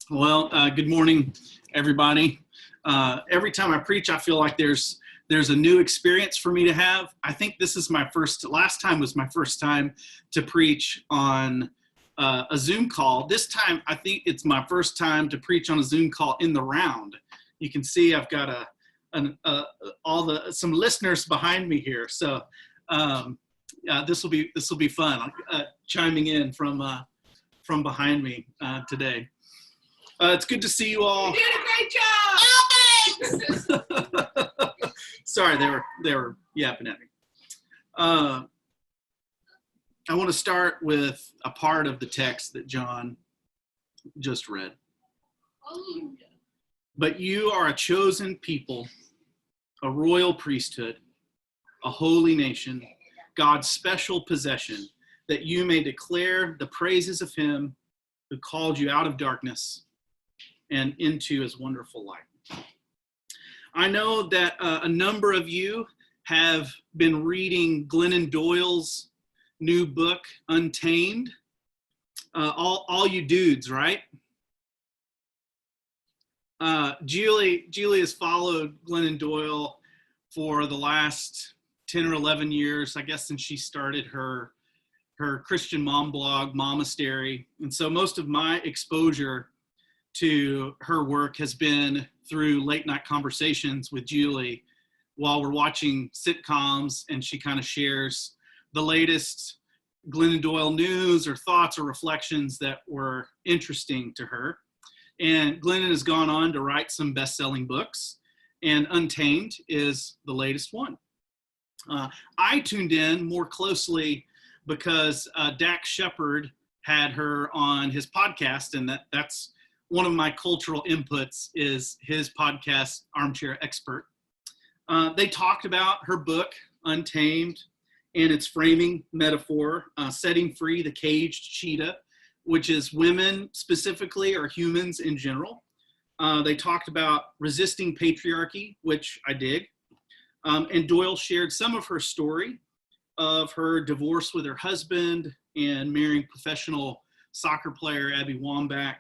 Good morning, everybody. Every time I preach, I feel like there's a new experience for me to have. I think this is last time was my first time to preach on a Zoom call. This time, I think it's my first time to preach on a Zoom call in the round. You can see I've got some listeners behind me here. So this will be fun. Chiming in from behind me today. It's good to see you all. You did a great job! Sorry, they were yapping at me. I want to start with a part of the text that John just read. But you are a chosen people, a royal priesthood, a holy nation, God's special possession, that you may declare the praises of him who called you out of darkness and into his wonderful light. I know that a number of you have been reading Glennon Doyle's new book, Untamed. All you dudes, right? Julie has followed Glennon Doyle for the last 10 or 11 years, I guess, since she started her Christian mom blog, Momastery. And so most of my exposure to her work has been through late night conversations with Julie while we're watching sitcoms, and she kind of shares the latest Glennon Doyle news or thoughts or reflections that were interesting to her. And Glennon has gone on to write some best-selling books, and Untamed is the latest one. I tuned in more closely because Dax Shepard had her on his podcast, and that's one of my cultural inputs is his podcast, Armchair Expert. They talked about her book, Untamed, and its framing metaphor, setting free the caged cheetah, which is women specifically or humans in general. They talked about resisting patriarchy, which I dig. And Doyle shared some of her story of her divorce with her husband and marrying professional soccer player Abby Wambach.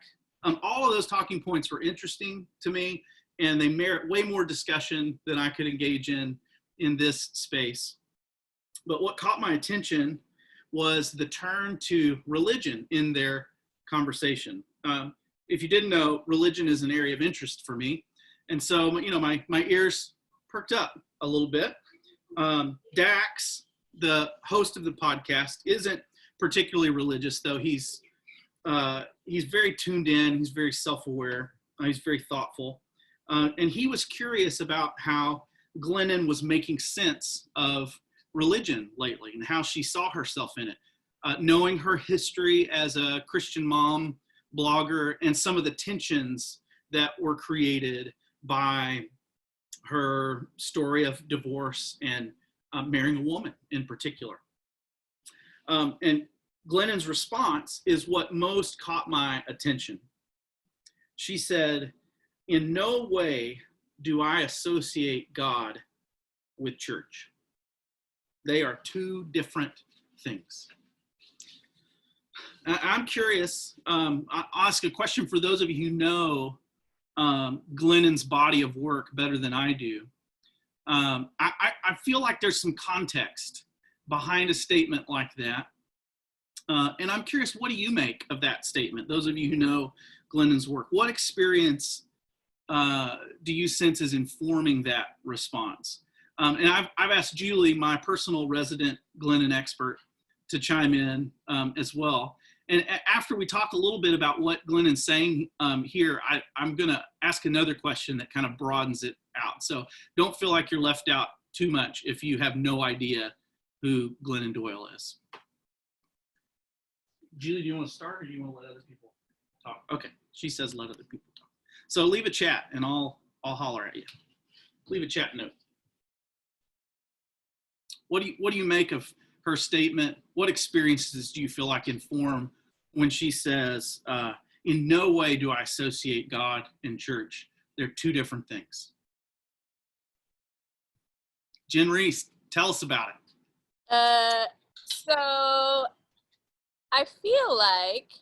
All of those talking points were interesting to me, and they merit way more discussion than I could engage in this space. But what caught my attention was the turn to religion in their conversation. If you didn't know, religion is an area of interest for me. And so, my ears perked up a little bit. Dax, the host of the podcast, isn't particularly religious, though he's very tuned in, he's very self-aware, he's very thoughtful. And he was curious about how Glennon was making sense of religion lately and how she saw herself in it, knowing her history as a Christian mom blogger and some of the tensions that were created by her story of divorce and marrying a woman in particular. And Glennon's response is what most caught my attention. She said, "In no way do I associate God with church. They are two different things." I'm curious, I'll ask a question for those of you who know Glennon's body of work better than I do. I feel like there's some context behind a statement like that. And I'm curious, what do you make of that statement? Those of you who know Glennon's work, what experience do you sense is informing that response? And I've asked Julie, my personal resident Glennon expert, to chime in as well. And after we talk a little bit about what Glennon's saying here, I'm going to ask another question that kind of broadens it out. So don't feel like you're left out too much if you have no idea who Glennon Doyle is. Julie, do you want to start, or do you want to let other people talk? Okay, she says let other people talk. So leave a chat, and I'll holler at you. Leave a chat note. What do you make of her statement? What experiences do you feel like inform when she says, "In no way do I associate God and church. They're two different things"? Jen Reese, tell us about it. So I feel like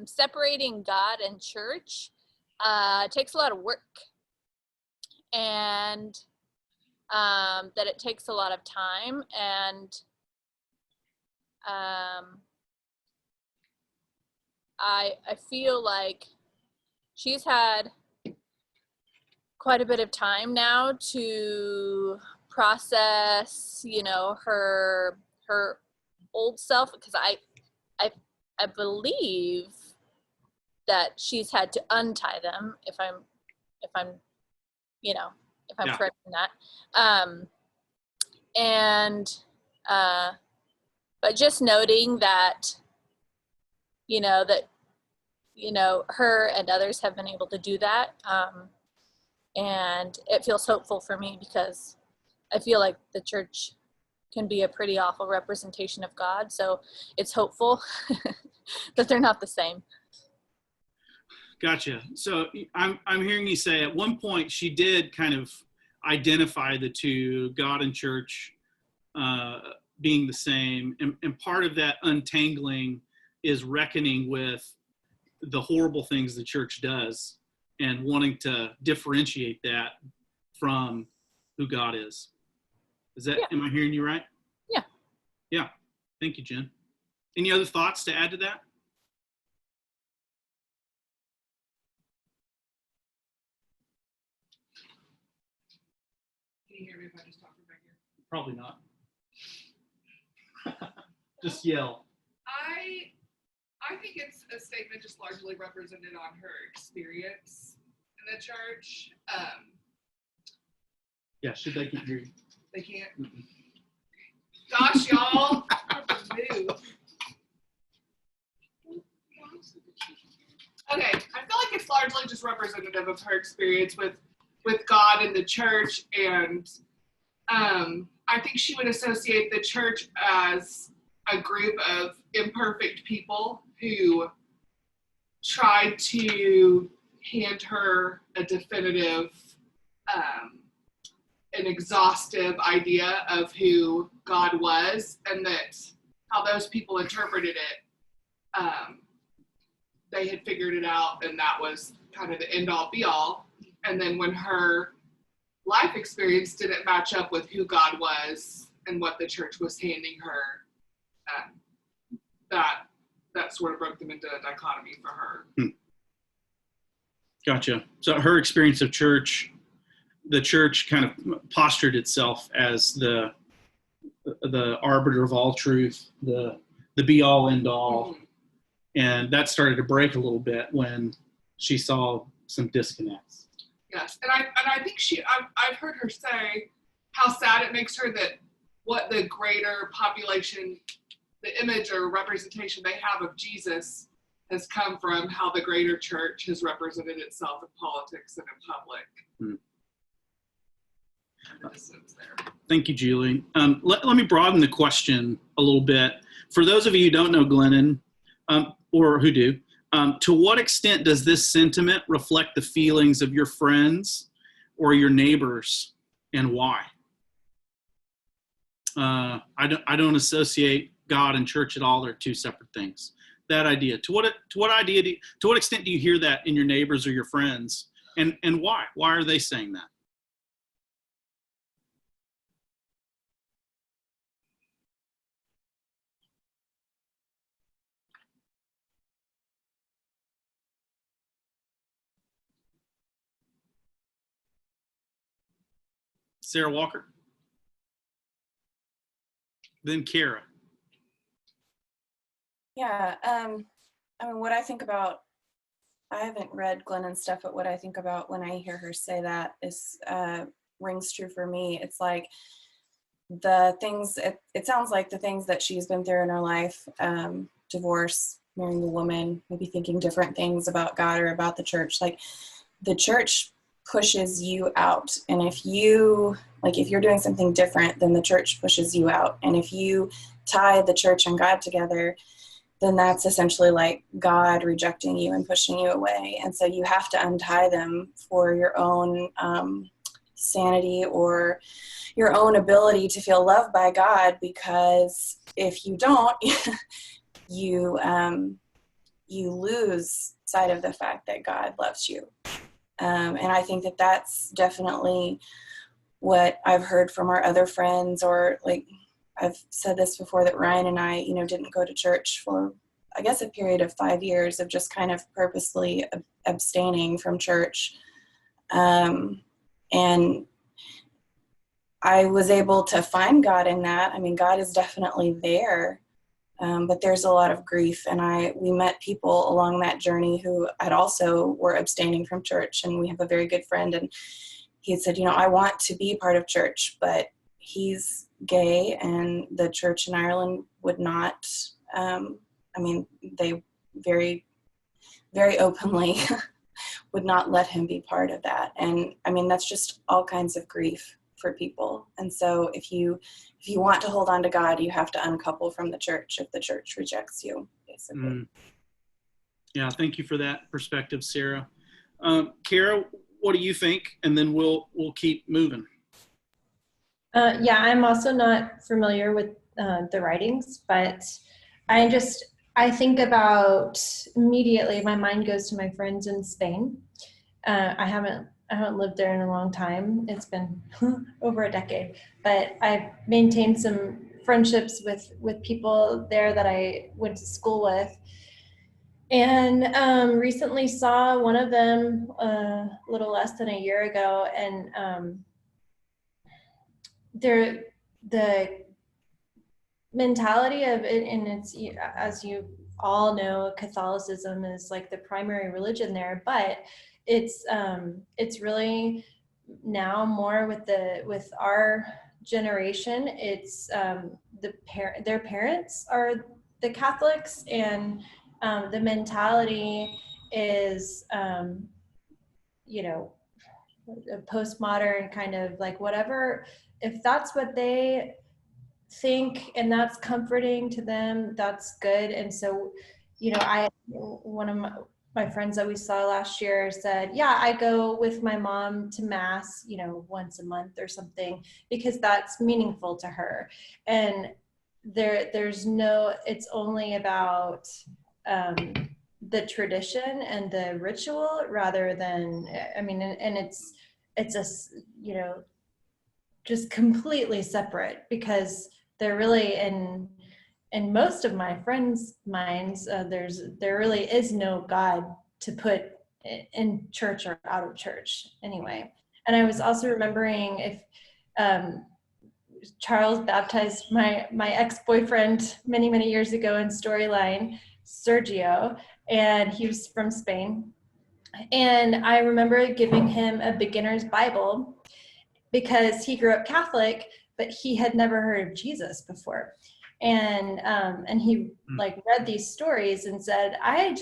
separating God and church takes a lot of work, and that it takes a lot of time, and I feel like she's had quite a bit of time now to process, her old self, because I believe that she's had to untie them, if I'm correct in that. But just noting that, her and others have been able to do that. And it feels hopeful for me, because I feel like the church can be a pretty awful representation of God. So it's hopeful that they're not the same. Gotcha. So I'm hearing you say at one point she did kind of identify the two, God and church, being the same. And part of that untangling is reckoning with the horrible things the church does and wanting to differentiate that from who God is. Am I hearing you right? Yeah. Yeah. Thank you, Jen. Any other thoughts to add to that? Can you hear me if I just talk from back here? Probably not. Just yell. I think it's a statement just largely represented on her experience in the church. Yeah, should they keep hearing? They can't. Mm-mm. Gosh, y'all. Move. Okay, I feel like it's largely just representative of her experience with God and the church, and I think she would associate the church as a group of imperfect people who tried to hand her a definitive, an exhaustive idea of who God was, and that how those people interpreted it, they had figured it out, and that was kind of the end-all be-all. And then when her life experience didn't match up with who God was and what the church was handing her, that sort of broke them into a dichotomy for her. Gotcha. So her experience of church, the church kind of postured itself as the arbiter of all truth, the be all end all. Mm-hmm. And that started to break a little bit when she saw some disconnects. Yes, and I think I've heard her say how sad it makes her that what the greater population, the image or representation they have of Jesus has come from how the greater church has represented itself in politics and in public. Thank you, Julie. Let me broaden the question a little bit. For those of you who don't know Glennon, or who do, to what extent does this sentiment reflect the feelings of your friends or your neighbors, and why? I don't associate God and church at all. They're two separate things. That idea. To what extent do you hear that in your neighbors or your friends, and why? Why are they saying that? Sarah Walker. Then Kara. Yeah, I mean, what I think about, I haven't read Glennon's stuff, but what I think about when I hear her say that is rings true for me. It's like the things, it sounds like the things that she's been through in her life, divorce, marrying a woman, maybe thinking different things about God or about the church. Like the church pushes you out. And if you're doing something different, then the church pushes you out. And if you tie the church and God together, then that's essentially like God rejecting you and pushing you away. And so you have to untie them for your own sanity or your own ability to feel loved by God, because if you don't, you lose sight of the fact that God loves you. And I think that that's definitely what I've heard from our other friends, or like I've said this before, that Ryan and I, didn't go to church for, I guess, a period of 5 years of just kind of purposely abstaining from church. And I was able to find God in that. I mean, God is definitely there, but there's a lot of grief. And we met people along that journey who had also were abstaining from church. And we have a very good friend, and he had said, I want to be part of church, but he's gay, and the church in Ireland would not, they very, very openly would not let him be part of that. And that's just all kinds of grief for people. And so if you want to hold on to God, you have to uncouple from the church if the church rejects you, basically. Yeah, thank you for that perspective, Sarah. Kara, what do you think? And then we'll keep moving. Yeah, I'm also not familiar with the writings, but I think about immediately, my mind goes to my friends in Spain. I haven't lived there in a long time. It's been over a decade, but I've maintained some friendships with people there that I went to school with. And recently saw one of them a little less than a year ago, and the mentality of it, and it's, as you all know, Catholicism is like the primary religion there, but it's really now more with our generation. It's their parents are the Catholics, and the mentality is a postmodern kind of like, whatever, if that's what they think and that's comforting to them, that's good. And so, one of my friends that we saw last year said, yeah, I go with my mom to mass, once a month or something, because that's meaningful to her. And it's only about the tradition and the ritual rather than, and it's just completely separate, because they're really in most of my friends' minds, there really is no God to put in church or out of church anyway. And I was also remembering, if Charles baptized my ex-boyfriend many, many years ago in Storyline, Sergio, and he was from Spain. And I remember giving him a beginner's Bible because he grew up Catholic, but he had never heard of Jesus before. And he like read these stories and said, I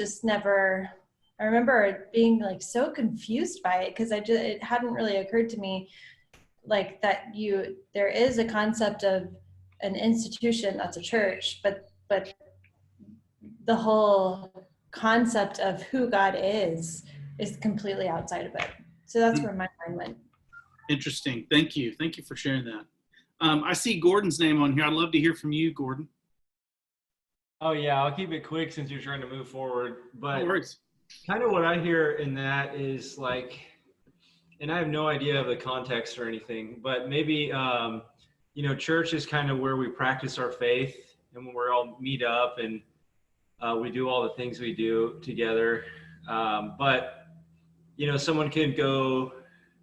remember being like so confused by it, because it hadn't really occurred to me like that there is a concept of an institution that's a church, but the whole concept of who God is completely outside of it. So that's where my mind went. Interesting. Thank you for sharing that. I see Gordon's name on here. I'd love to hear from you, Gordon. Oh yeah, I'll keep it quick since you're trying to move forward. But No worries. Kind of what I hear in that is like, and I have no idea of the context or anything, but maybe, church is kind of where we practice our faith, and when we all meet up and we do all the things we do together. But, someone can go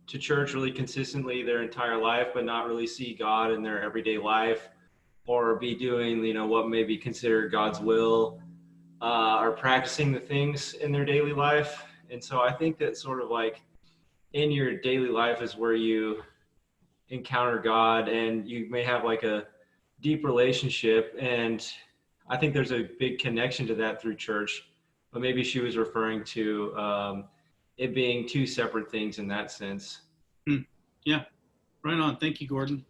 to church really consistently their entire life, but not really see God in their everyday life, or be doing, what may be considered God's will, or practicing the things in their daily life. And so I think that sort of like in your daily life is where you encounter God, and you may have like a deep relationship. And I think there's a big connection to that through church, but maybe she was referring to it being two separate things in that sense. Yeah, right on. Thank you, Gordon.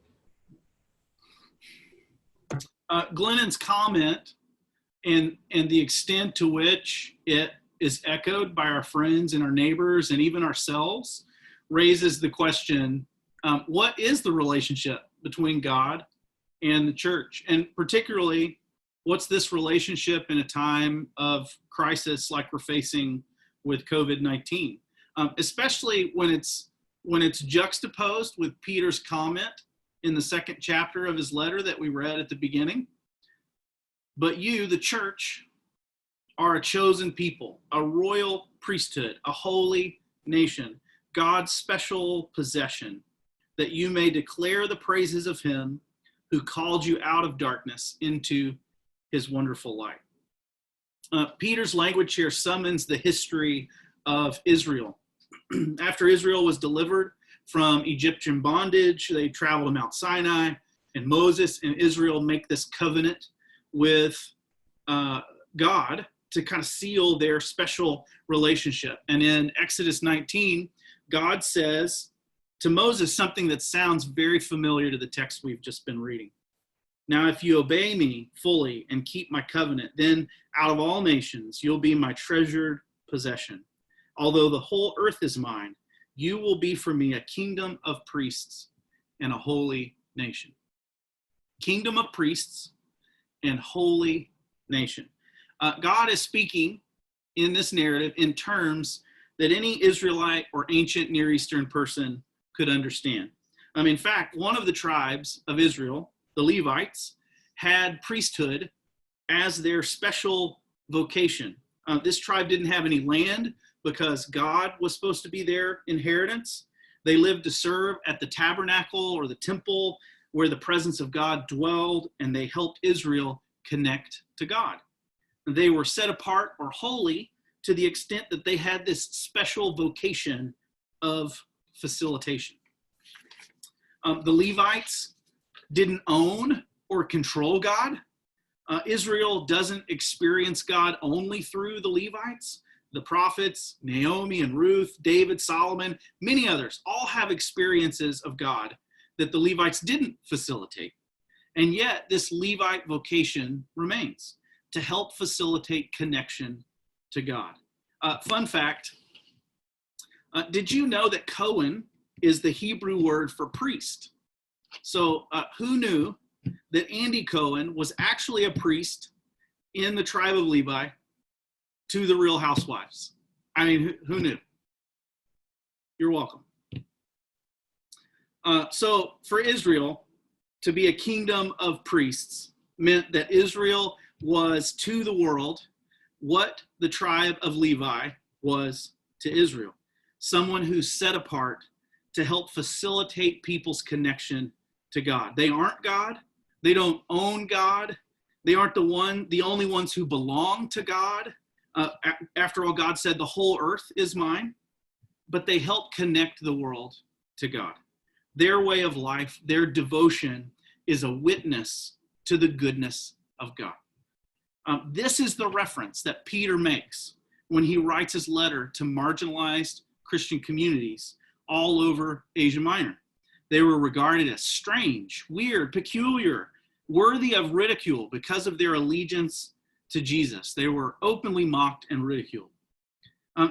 Glennon's comment and the extent to which it is echoed by our friends and our neighbors and even ourselves raises the question, what is the relationship between God and the church? And particularly What's this relationship in a time of crisis like we're facing with COVID-19? Especially when it's juxtaposed with Peter's comment in the second chapter of his letter that we read at the beginning. But you, the church, are a chosen people, a royal priesthood, a holy nation, God's special possession, that you may declare the praises of him who called you out of darkness into his wonderful light. Peter's language here summons the history of Israel. After Israel was delivered from Egyptian bondage, they traveled to Mount Sinai, and Moses and Israel make this covenant with God to kind of seal their special relationship. And in Exodus 19, God says to Moses something that sounds very familiar to the text we've just been reading. Now, if you obey me fully and keep my covenant, then out of all nations, you'll be my treasured possession. Although the whole earth is mine, you will be for me a kingdom of priests and a holy nation. Kingdom of priests and holy nation. God is speaking in this narrative in terms that any Israelite or ancient Near Eastern person could understand. In fact, one of the tribes of Israel, the Levites, had priesthood as their special vocation. This tribe didn't have any land because God was supposed to be their inheritance. They lived to serve at the tabernacle or the temple where the presence of God dwelled, and they helped Israel connect to God. They were set apart or holy to the extent that they had this special vocation of facilitation. The Levites didn't own or control God. Israel doesn't experience God only through the Levites. The prophets, Naomi and Ruth, David, Solomon, many others, all have experiences of God that the Levites didn't facilitate. And yet this Levite vocation remains to help facilitate connection to God. Fun fact, did you know that Cohen is the Hebrew word for priest? So who knew that Andy Cohen was actually a priest in the tribe of Levi to the Real Housewives? I mean, who knew? You're welcome. So for Israel to be a kingdom of priests meant that Israel was to the world what the tribe of Levi was to Israel. Someone who's set apart to help facilitate people's connection to God. They aren't God. They don't own God. They aren't the only ones who belong to God. After all, God said the whole earth is mine, but they help connect the world to God. Their way of life, their devotion is a witness to the goodness of God. This is the reference that Peter makes when he writes his letter to marginalized Christian communities all over Asia Minor. They were regarded as strange, weird, peculiar, worthy of ridicule because of their allegiance to Jesus. They were openly mocked and ridiculed.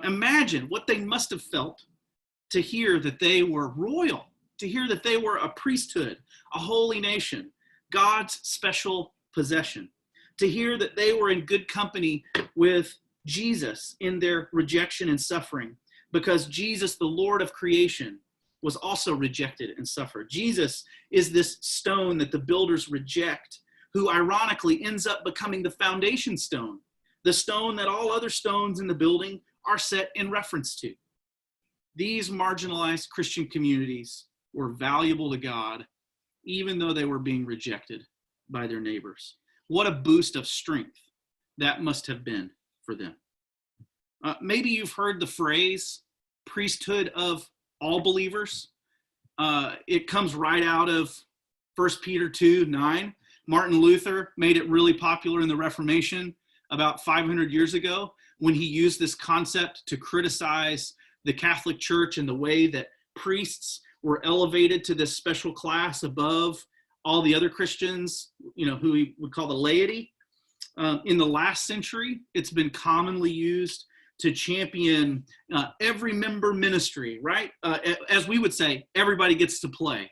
Imagine what they must have felt to hear that they were royal, to hear that they were a priesthood, a holy nation, God's special possession, to hear that they were in good company with Jesus in their rejection and suffering, because Jesus, the Lord of creation, was also rejected and suffered. Jesus is this stone that the builders reject, who ironically ends up becoming the foundation stone, the stone that all other stones in the building are set in reference to. These marginalized Christian communities were valuable to God, even though they were being rejected by their neighbors. What a boost of strength that must have been for them. Maybe you've heard the phrase priesthood of all believers. It comes right out of 1 Peter 2:9. Martin Luther made it really popular in the Reformation about 500 years ago when he used this concept to criticize the Catholic Church and the way that priests were elevated to this special class above all the other Christians, who he would call the laity. In the last century, it's been commonly used to champion every member ministry, right? As we would say, everybody gets to play.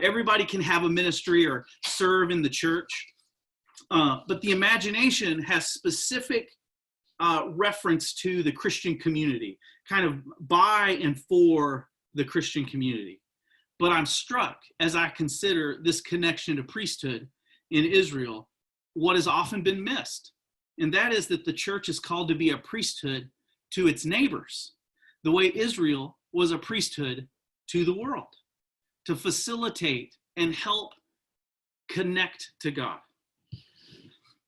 Everybody can have a ministry or serve in the church. But the imagination has specific reference to the Christian community, kind of by and for the Christian community. But I'm struck as I consider this connection to priesthood in Israel, what has often been missed. And that is that the church is called to be a priesthood to its neighbors, the way Israel was a priesthood to the world, to facilitate and help connect to God.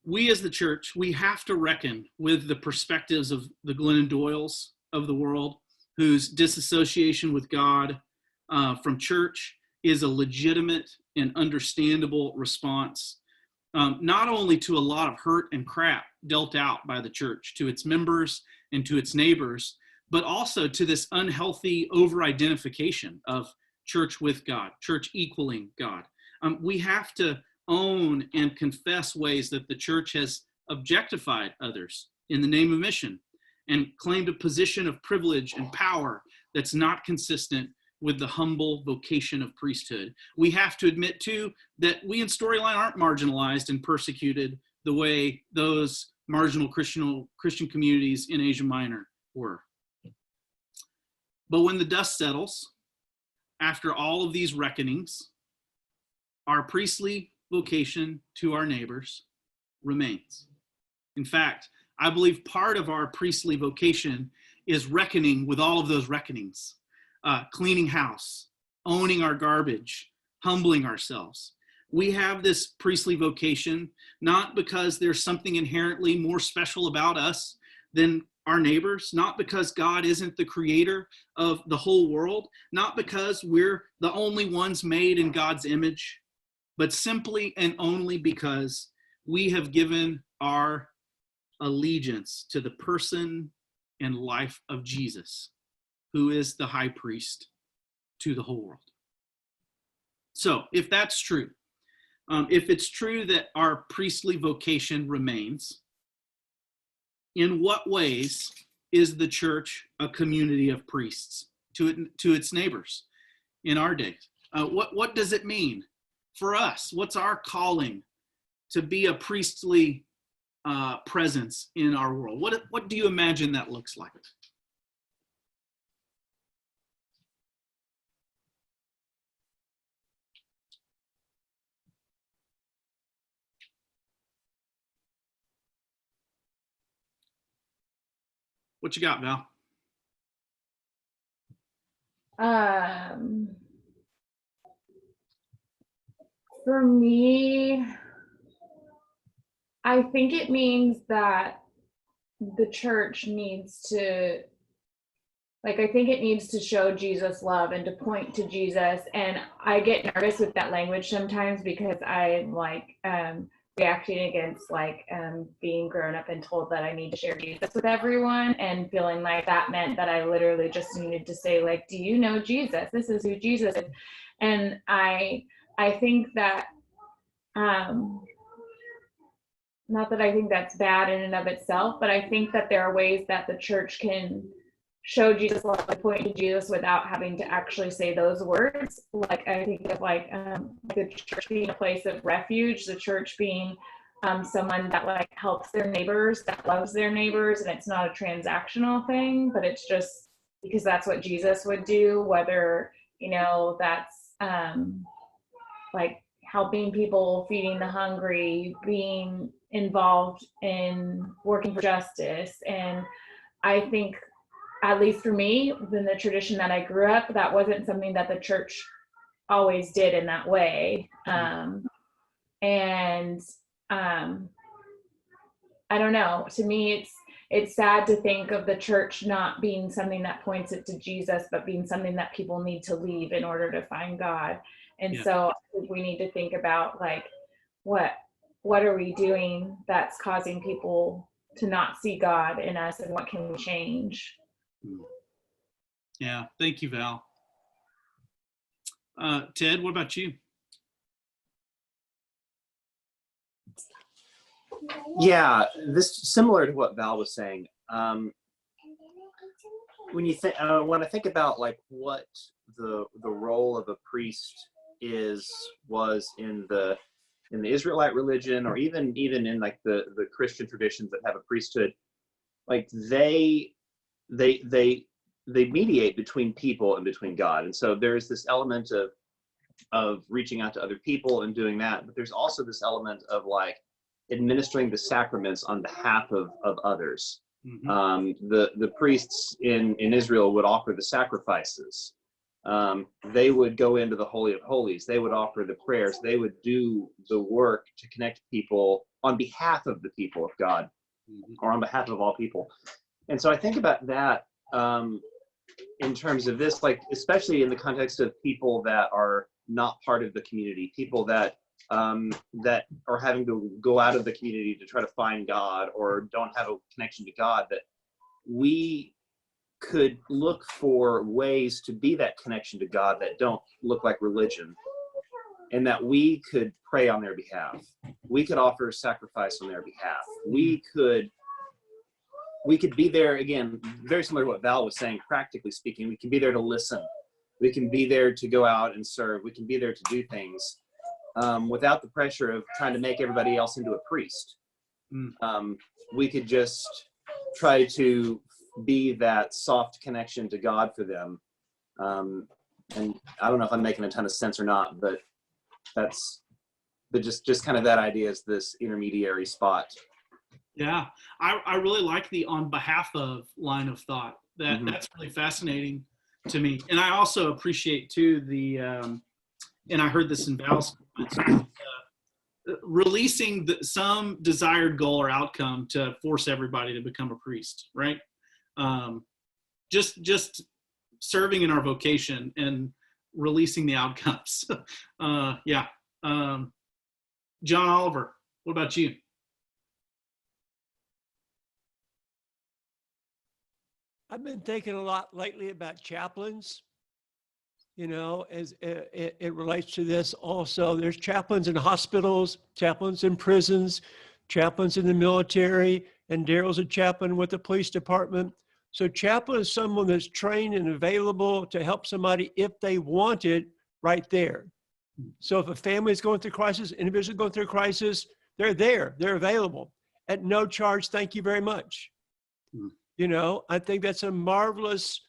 We as the church, we have to reckon with the perspectives of the Glennon Doyles of the world, whose disassociation with God from church is a legitimate and understandable response, not only to a lot of hurt and crap dealt out by the church to its members and to its neighbors, but also to this unhealthy over-identification of church with God, church equaling God. We have to own and confess ways that the church has objectified others in the name of mission and claimed a position of privilege and power that's not consistent with the humble vocation of priesthood. We have to admit, too, that we in Storyline aren't marginalized and persecuted the way those marginal Christian communities in Asia Minor were. But when the dust settles, after all of these reckonings, our priestly vocation to our neighbors remains. In fact, I believe part of our priestly vocation is reckoning with all of those reckonings, cleaning house, owning our garbage, humbling ourselves. We have this priestly vocation not because there's something inherently more special about us than our neighbors, not because God isn't the creator of the whole world, not because we're the only ones made in God's image, but simply and only because we have given our allegiance to the person and life of Jesus, who is the high priest to the whole world. So if that's true, if it's true that our priestly vocation remains, in what ways is the church a community of priests to its neighbors in our days? What does it mean for us? What's our calling to be a priestly presence in our world? What do you imagine that looks like? What you got, Val? For me, I think it means that the church needs to, I think it needs to show Jesus love and to point to Jesus. And I get nervous with that language sometimes because I'm reacting against being grown up and told that I need to share Jesus with everyone and feeling like that meant that I literally just needed to say, do you know Jesus? This is who Jesus is. And I think that, not that I think that's bad in and of itself, but I think that there are ways that the church can show Jesus love and point to Jesus without having to actually say those words. I think of the church being a place of refuge, the church being someone that helps their neighbors, that loves their neighbors, and it's not a transactional thing, but it's just because that's what Jesus would do, whether, that's helping people, feeding the hungry, being involved in working for justice. And I think, at least for me, in the tradition that I grew up, that wasn't something that the church always did in that way. I don't know. To me, it's sad to think of the church not being something that points it to Jesus, but being something that people need to leave in order to find God. And so I think we need to think about what are we doing that's causing people to not see God in us, and what can we change? Yeah, thank you, Val. Ted, what about you? Yeah, this similar to what Val was saying. When you think, when I think about what the role of a priest was in the in the Israelite religion, or even in like the Christian traditions that have a priesthood, like they mediate between people and between God. And so there's this element of reaching out to other people and doing that, but there's also this element of like administering the sacraments on behalf of others. The priests in Israel would offer the sacrifices. They would go into the Holy of Holies. They would offer the prayers. They would do the work to connect people on behalf of the people of God, or on behalf of all people. And so I think about that in terms of this, like especially in the context of people that are not part of the community, people that that are having to go out of the community to try to find God, or don't have a connection to God, that we could look for ways to be that connection to God that don't look like religion, and that we could pray on their behalf. We could offer sacrifice on their behalf. We could be there, again, very similar to what Val was saying, practically speaking. We can be there to listen. We can be there to go out and serve. We can be there to do things without the pressure of trying to make everybody else into a priest. We could just try to be that soft connection to God for them. And I don't know if I'm making a ton of sense or not, but just kind of that idea is this intermediary spot. Yeah, I really like the on behalf of line of thought. That's really fascinating to me. And I also appreciate too the, and I heard this in Val's comments, releasing some desired goal or outcome to force everybody to become a priest, right? Just serving in our vocation and releasing the outcomes. Yeah. John Oliver, what about you? I've been thinking a lot lately about chaplains, you know, as it relates to this also. There's chaplains in hospitals, chaplains in prisons, chaplains in the military, and Daryl's a chaplain with the police department. So chaplain is someone that's trained and available to help somebody if they want it right there. So if a family is going through crisis, individuals going through crisis, they're there, they're available at no charge. Thank you very much. You know, I think that's a marvelous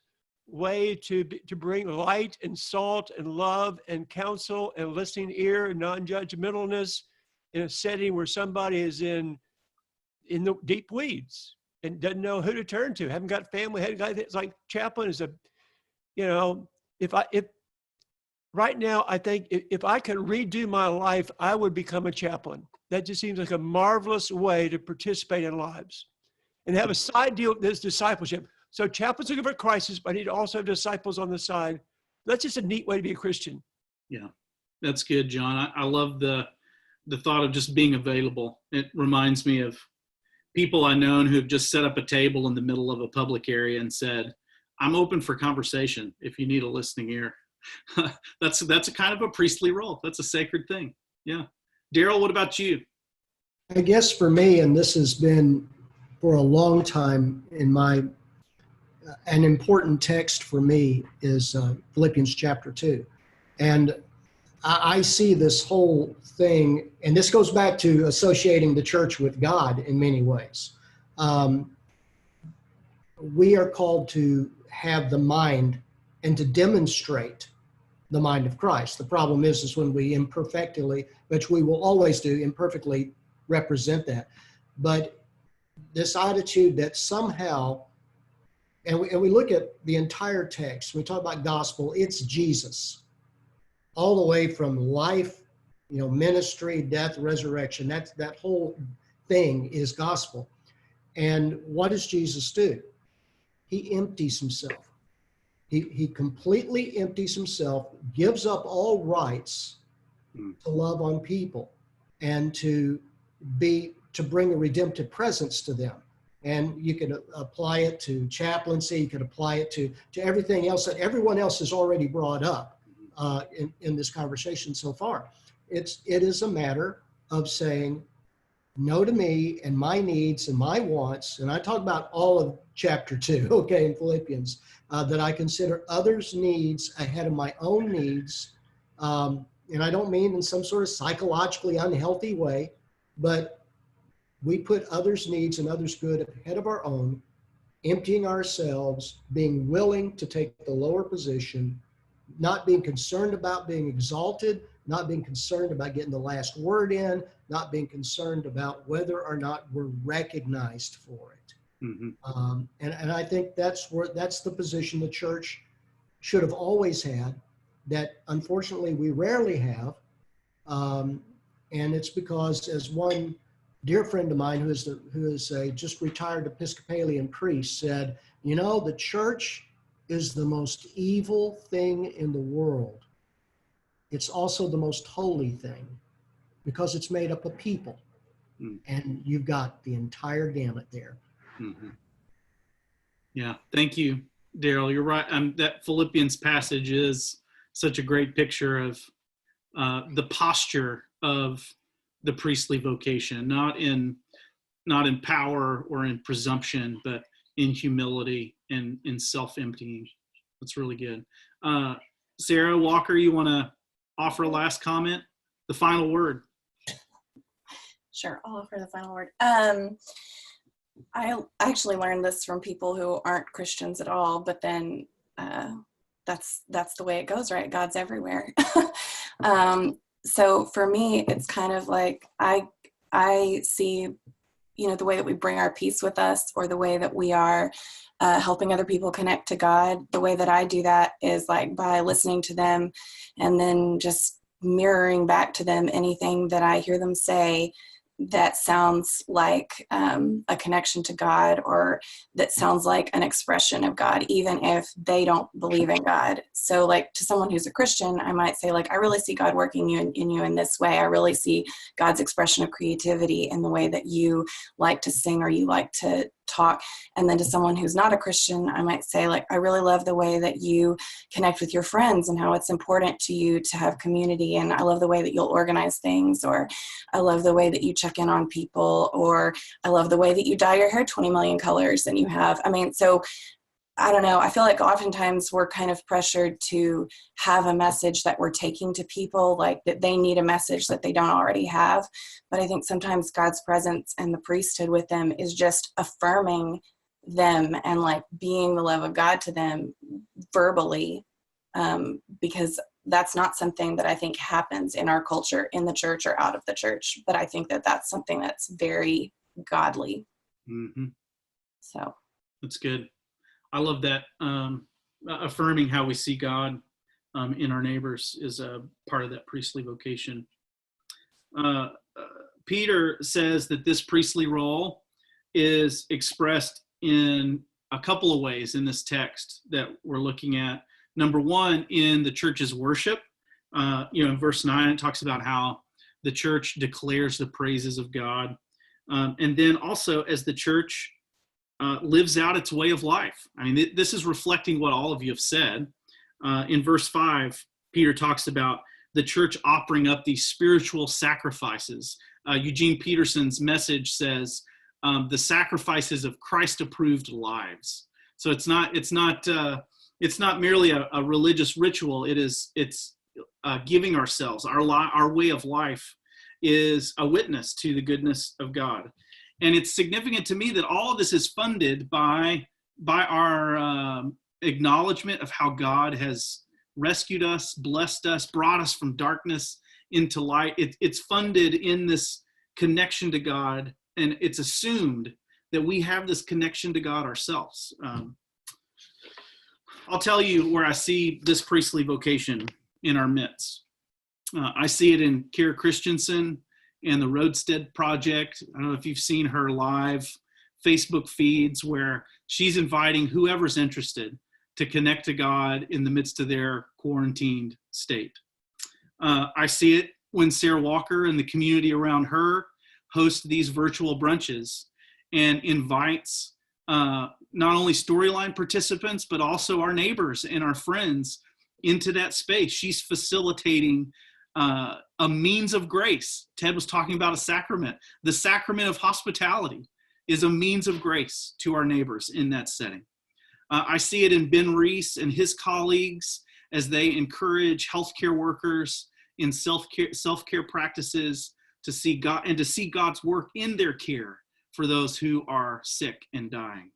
way to bring light and salt and love and counsel and listening ear and non-judgmentalness in a setting where somebody is in the deep weeds and doesn't know who to turn to, haven't got family, it's like chaplain is you know, if right now, I think if I could redo my life, I would become a chaplain. That just seems like a marvelous way to participate in lives. And have a side deal, there's discipleship. So chaplains are looking for crisis, but I need to also have disciples on the side. That's just a neat way to be a Christian. Yeah, that's good, John. I love the thought of just being available. It reminds me of people I know who have just set up a table in the middle of a public area and said, I'm open for conversation if you need a listening ear. That's a kind of a priestly role. That's a sacred thing. Yeah. Daryl, what about you? I guess for me, and this has been for a long time in an important text for me is Philippians chapter 2. And I see this whole thing, and this goes back to associating the church with God in many ways. We are called to have the mind and to demonstrate the mind of Christ. The problem is when we imperfectly, which we will always do, imperfectly represent that. But this attitude that somehow, and we look at the entire text, we talk about gospel, it's Jesus. All the way from life, you know, ministry, death, resurrection, that whole thing is gospel. And what does Jesus do? He empties himself. He completely empties himself, gives up all rights to love on people and to bring a redemptive presence to them. And you could apply it to chaplaincy, you could apply it to everything else that everyone else has already brought up in this conversation so far. It is a matter of saying no to me and my needs and my wants. And I talk about all of chapter 2, okay, in Philippians, that I consider others' needs ahead of my own needs. and I don't mean in some sort of psychologically unhealthy way, but we put others' needs and others' good ahead of our own, emptying ourselves, being willing to take the lower position, not being concerned about being exalted, not being concerned about getting the last word in, not being concerned about whether or not we're recognized for it. And I think that's the position the church should have always had, that unfortunately we rarely have. And it's because, as one dear friend of mine who is a just retired Episcopalian priest said, you know, the church is the most evil thing in the world. It's also the most holy thing because it's made up of people. And you've got the entire gamut there. Yeah, thank you, Daryl. You're right. That Philippians passage is such a great picture of the posture of the priestly vocation, not in power or in presumption, but in humility and in self-emptying. That's really good. Sarah Walker, you want to offer a last comment? The final word. Sure, I'll offer the final word. I actually learned this from people who aren't Christians at all, but then that's the way it goes, right? God's everywhere. So for me, it's kind of like I see, you know, the way that we bring our peace with us, or the way that we are helping other people connect to God. The way that I do that is like by listening to them and then just mirroring back to them anything that I hear them say that sounds like a connection to God, or that sounds like an expression of God, even if they don't believe in God. So like to someone who's a Christian, I might say like, I really see God working in you in this way. I really see God's expression of creativity in the way that you like to sing or you like to talk. And then to someone who's not a Christian, I might say like, I really love the way that you connect with your friends and how it's important to you to have community. And I love the way that you'll organize things, or I love the way that you check in on people, or I love the way that you dye your hair 20 million colors and you have, so I don't know. I feel like oftentimes we're kind of pressured to have a message that we're taking to people, like that they need a message that they don't already have. But I think sometimes God's presence and the priesthood with them is just affirming them and like being the love of God to them verbally, because that's not something that I think happens in our culture, in the church or out of the church. But I think that that's something that's very godly. So that's good. I love that. Affirming how we see God in our neighbors is a part of that priestly vocation. Peter says that this priestly role is expressed in a couple of ways in this text that we're looking at. Number one, in the church's worship. In verse 9, it talks about how the church declares the praises of God. And then also as the church lives out its way of life. This is reflecting what all of you have said. In verse 5, Peter talks about the church offering up these spiritual sacrifices. Eugene Peterson's message says, the sacrifices of Christ-approved lives. So it's not merely a religious ritual. It's giving ourselves. Our way of life is a witness to the goodness of God. And it's significant to me that all of this is funded by our acknowledgement of how God has rescued us, blessed us, brought us from darkness into light. It's funded in this connection to God, and it's assumed that we have this connection to God ourselves. I'll tell you where I see this priestly vocation in our midst. I see it in Kara Christensen and the Roadstead Project. I don't know if you've seen her live Facebook feeds where she's inviting whoever's interested to connect to God in the midst of their quarantined state. I see it when Sarah Walker and the community around her host these virtual brunches and invites not only Storyline participants, but also our neighbors and our friends into that space. She's facilitating a means of grace. Ted was talking about a sacrament. The sacrament of hospitality is a means of grace to our neighbors in that setting. I see it in Ben Reese and his colleagues as they encourage healthcare workers in self-care practices, to see God and to see God's work in their care for those who are sick and dying.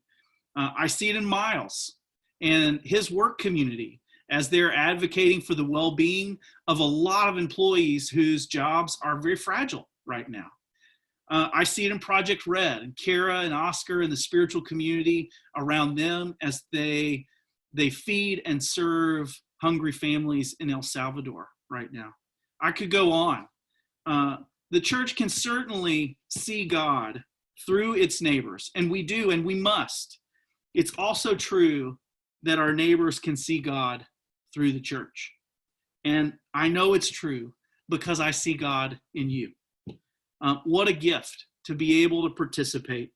I see it in Miles and his work community as they're advocating for the well-being of a lot of employees whose jobs are very fragile right now. I see it in Project Red and Kara and Oscar and the spiritual community around them as they feed and serve hungry families in El Salvador right now. I could go on. The church can certainly see God through its neighbors, and we do, and we must. It's also true that our neighbors can see God through the church. And I know it's true because I see God in you. What a gift to be able to participate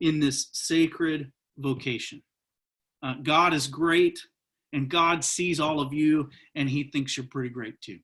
in this sacred vocation. God is great, and God sees all of you, and he thinks you're pretty great too.